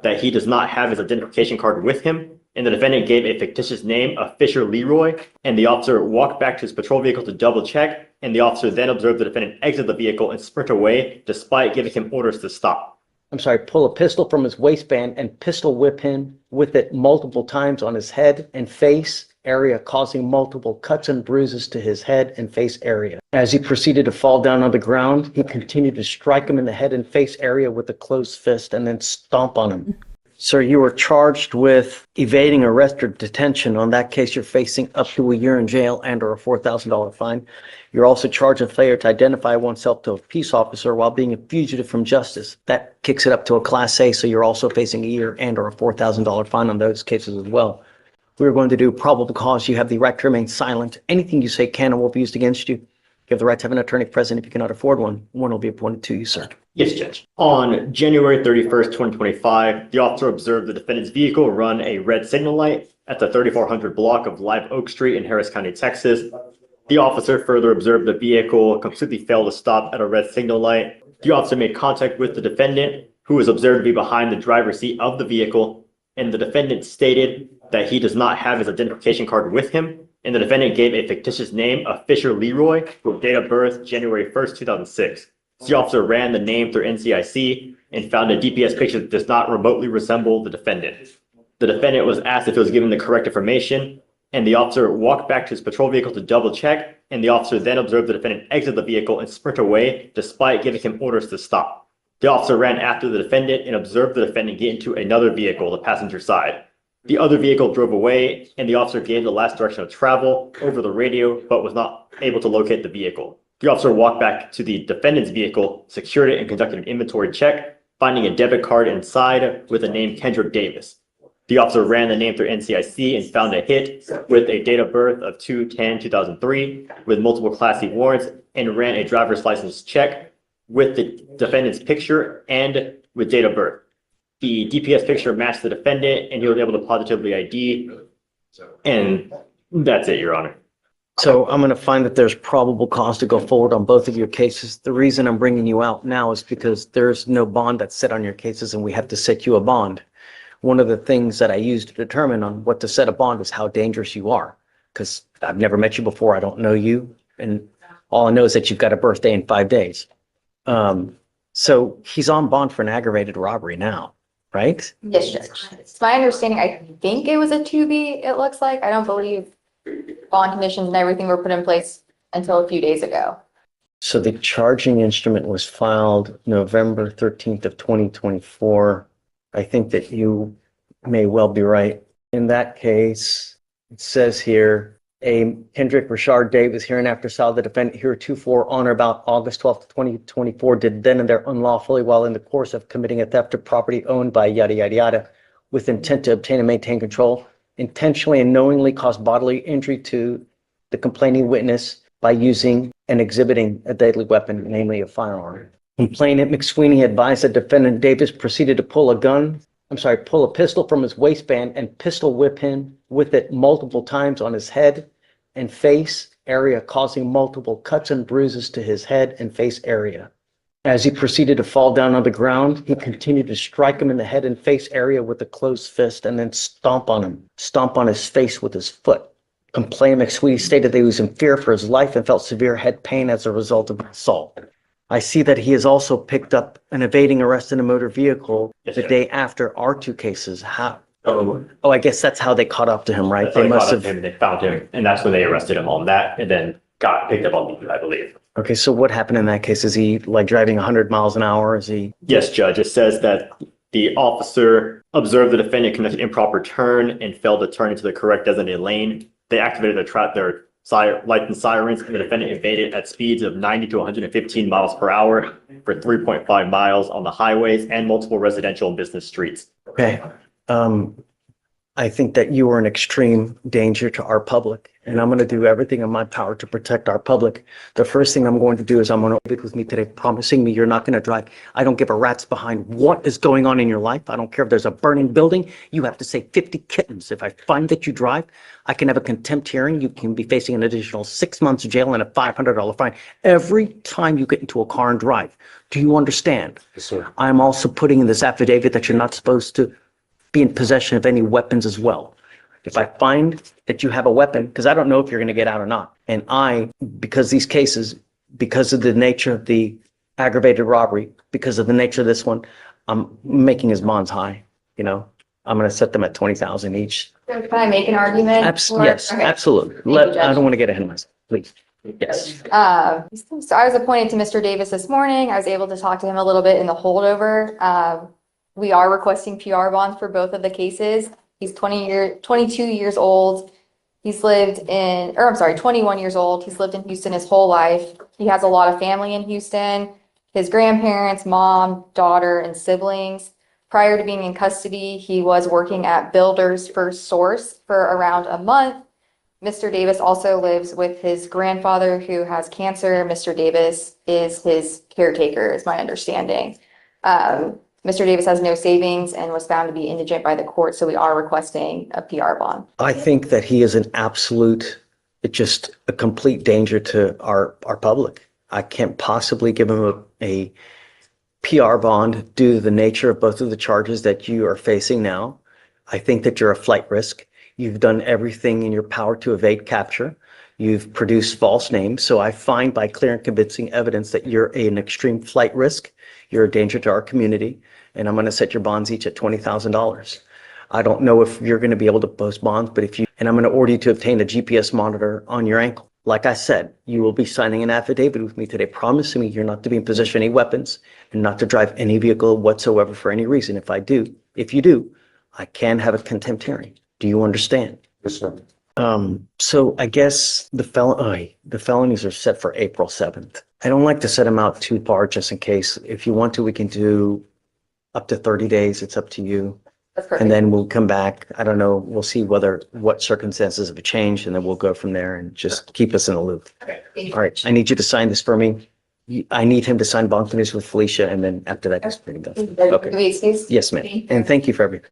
that he does not have his identification card with him, and the defendant gave a fictitious name of Fisher Leroy, and the officer walked back to his patrol vehicle to double check, and the officer then observed the defendant exit the vehicle and sprint away despite giving him orders to stop. Pull a pistol from his waistband and pistol whip him with it multiple times on his head and face area, causing multiple cuts and bruises to his head and face area. As he proceeded to fall down on the ground, he continued to strike him in the head and face area with a closed fist and then stomp on him. Sir, you were charged with evading arrest or detention. On that case, you're facing up to a year in jail and or a $4,000 fine. You're also charged with failure to identify oneself to a peace officer while being a fugitive from justice. That kicks it up to a Class A, so you're also facing a year and or a $4,000 fine on those cases as well. We're going to do probable cause. You have the right to remain silent. Anything you say can and will be used against you. You have the right to have an attorney present. If you cannot afford one, one will be appointed to you, sir. Yes, Judge. On January 31st, 2025, the officer observed the defendant's vehicle run a red signal light at the 3400 block of Live Oak Street in Harris County, Texas. The officer further observed the vehicle completely failed to stop at a red signal light. The officer made contact with the defendant, who was observed to be behind the driver's seat of the vehicle, and the defendant stated that he does not have his identification card with him, and the defendant gave a fictitious name of Fisher Leroy, with date of birth January 1st, 2006. The officer ran the name through NCIC and found a DPS picture that does not remotely resemble the defendant. The defendant was asked if he was given the correct information, and the officer walked back to his patrol vehicle to double check, and the officer then observed the defendant exit the vehicle and sprint away despite giving him orders to stop. The officer ran after the defendant and observed the defendant get into another vehicle, the passenger side. The other vehicle drove away, and the officer gave the last direction of travel over the radio, but was not able to locate the vehicle. The officer walked back to the defendant's vehicle, secured it, and conducted an inventory check, finding a debit card inside with the name Kendrick Davis. The officer ran the name through NCIC and found a hit with a date of birth of 2/10/2003 with multiple Class C warrants, and ran a driver's license check with the defendant's picture and with date of birth. The DPS picture matched the defendant, and he was able to positively ID, and that's it, Your Honor. So I'm going to find that there's probable cause to go forward on both of your cases. The reason I'm bringing you out now is because there's no bond that's set on your cases, and we have to set you a bond. One of the things that I use to determine on what to set a bond is how dangerous you are, because I've never met you before. I don't know you, and all I know is that you've got a birthday in 5 days. So he's on bond for an aggravated robbery now, right? Yes, Judge. It's my understanding, I think it was a 2B, it looks like. I don't believe bond conditions and everything were put in place until a few days ago. So the charging instrument was filed November 13th of 2024. I think that you may well be right. In that case, it says here, a Kendrick Rashard Davis hereinafter saw the defendant heretofore on or about August 12th, 2024, did then and there unlawfully while in the course of committing a theft of property owned by yada, yada, yada, with intent to obtain and maintain control, intentionally and knowingly caused bodily injury to the complaining witness by using and exhibiting a deadly weapon, namely a firearm. Complainant McSweeney advised that defendant Davis proceeded to pull a pistol from his waistband and pistol whip him with it multiple times on his head and face area, causing multiple cuts and bruises to his head and face area. As he proceeded to fall down on the ground, he continued to strike him in the head and face area with a closed fist and then stomp on his face with his foot. Complainant McSweeney stated that he was in fear for his life and felt severe head pain as a result of the assault. I see that he has also picked up an evading arrest in a motor vehicle the day after our two cases. I guess that's how they caught up to him, right? They must have him, and they found him, and that's when they arrested him on that, and then got picked up on me, I believe. Okay, so what happened in that case? Is he like driving 100 miles an hour? Is he? Yes, Judge. It says that the officer observed the defendant conduct an improper turn and failed to turn into the correct designated lane. They activated their lights and sirens, and the defendant evaded at speeds of 90 to 115 miles per hour for 3.5 miles on the highways and multiple residential and business streets. Okay. I think that you are an extreme danger to our public, and I'm going to do everything in my power to protect our public. The first thing I'm going to do is I'm going to leave it with me today, promising me you're not going to drive. I don't give a rat's behind what is going on in your life. I don't care if there's a burning building. You have to say 50 kittens. If I find that you drive, I can have a contempt hearing. You can be facing an additional 6 months jail and a $500 fine every time you get into a car and drive. Do you understand? Yes, sir. I'm also putting in this affidavit that you're not supposed to be in possession of any weapons as well. If I find that you have a weapon, because I don't know if you're going to get out or not, and because these cases, because of the nature of the aggravated robbery, because of the nature of this one, I'm making his bonds high, I'm going to set them at 20,000 each. So can I make an argument? Yes, Okay. absolutely. you, Judge. I don't want to get ahead of myself, please. Yes. So I was appointed to Mr. Davis this morning. I was able to talk to him a little bit in the holdover. We are requesting PR bonds for both of the cases. He's 22 years old. He's 21 years old. He's lived in Houston his whole life. He has a lot of family in Houston, his grandparents, mom, daughter, and siblings. Prior to being in custody, he was working at Builders First Source for around a month. Mr. Davis also lives with his grandfather who has cancer. Mr. Davis is his caretaker, is my understanding. Mr. Davis has no savings and was found to be indigent by the court, so we are requesting a PR bond. I think that he is just a complete danger to our public. I can't possibly give him a PR bond due to the nature of both of the charges that you are facing now. I think that you're a flight risk. You've done everything in your power to evade capture. You've produced false names. So I find by clear and convincing evidence that you're an extreme flight risk. You're a danger to our community. And I'm going to set your bonds each at $20,000. I don't know if you're going to be able to post bonds, but and I'm going to order you to obtain a GPS monitor on your ankle. Like I said, you will be signing an affidavit with me today, promising me you're not to be in possession of any weapons and not to drive any vehicle whatsoever for any reason. If you do, I can have a contempt hearing. Do you understand? Yes, sir. So I guess the felonies are set for April 7th. I don't like to set them out too far just in case. If you want to, we can do up to 30 days. It's up to you. That's perfect. And then we'll come back. I don't know. We'll see what circumstances have changed, and then we'll go from there and just keep us in the loop. Okay, thank you. All right. I need you to sign this for me. I need him to sign bond conditions with Felicia, and then after that, it's pretty good. Do Okay. we excuse? Yes, ma'am. And thank you for everything.